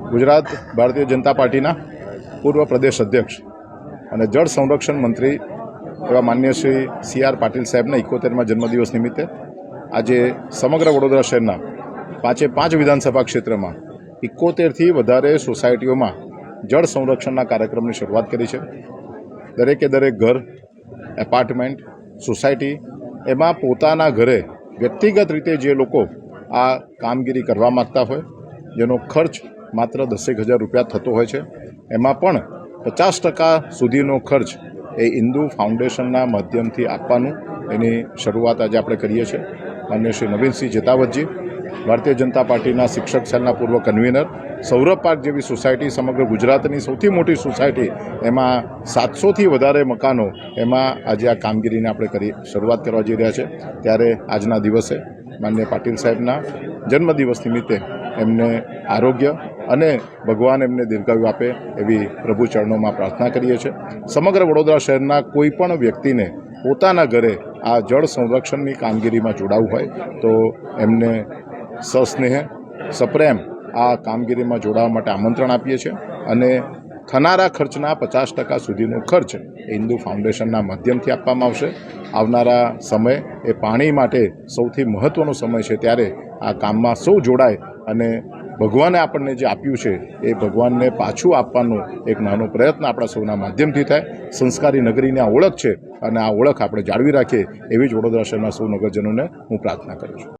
ગુજરાત ભારતીય જનતા પાર્ટીના પૂર્વ પ્રદેશ અધ્યક્ષ અને જળ સંરક્ષણ મંત્રી એવા માન્ય શ્રી સી.આર. પાટીલ સાહેબના 71મા જન્મદિવસ નિમિત્તે આજે સમગ્ર વડોદરા શહેરના 5 વિધાનસભા ક્ષેત્રમાં 71થી વધારે સોસાયટીઓમાં જળ સંરક્ષણના કાર્યક્રમની શરૂઆત કરી છે. દરેકે દરેક ઘર, એપાર્ટમેન્ટ, સોસાયટી એમાં પોતાના ઘરે વ્યક્તિગત રીતે જે લોકો આ કામગીરી કરવા માગતા હોય, જેનો ખર્ચ માત્ર 10,000 રૂપિયા થતો હોય છે, એમાં પણ 50% સુધીનો ખર્ચ એ હિન્દુ ફાઉન્ડેશનના માધ્યમથી આપવાનું એની શરૂઆત આજે આપણે કરીએ છીએ. માન્ય શ્રી નવીનસિંહ જેતાવતજી, ભારતીય જનતા પાર્ટીના શિક્ષક સેલના પૂર્વ કન્વીનર, સૌરભ પાર્ક જેવી સોસાયટી સમગ્ર ગુજરાતની સૌથી મોટી સોસાયટી, એમાં 700થી વધારે મકાનો, એમાં આજે આ કામગીરીને આપણે શરૂઆત કરવા જઈ રહ્યા છે. ત્યારે આજના દિવસે માન્ય પાટીલ સાહેબના જન્મદિવસ નિમિત્તે એમને આરોગ્ય અને ભગવાન એમને દીર્ઘાયુ આપે એવી પ્રભુ ચરણોમાં પ્રાર્થના કરીએ છીએ. સમગ્ર વડોદરા શહેરના કોઈ પણ વ્યક્તિને પોતાના ઘરે આ જળ સંરક્ષણની કામગીરીમાં જોડાવવું હોય તો એમને સસ્નેહ, સપ્રેમ આ કામગીરીમાં જોડાવા માટે આમંત્રણ આપીએ છીએ. અને થનારા ખર્ચના 50% સુધીનો ખર્ચ એ હિન્દુ ફાઉન્ડેશનના માધ્યમથી આપવામાં આવશે. આવનારા સમય એ પાણી માટે સૌથી મહત્ત્વનો સમય છે, ત્યારે આ કામમાં સૌ જોડાય અને ભગવાને આપણને જે આપ્યું છે એ ભગવાનને પાછું આપવાનો એક નાનો પ્રયત્ન આપણા સૌના માધ્યમથી થાય. સંસ્કારી નગરીની આ ઓળખ છે અને આ ઓળખ આપણે જાળવી રાખીએ એવી જ વડોદરા શહેરના સૌ નગરજનોને હું પ્રાર્થના કરું છું.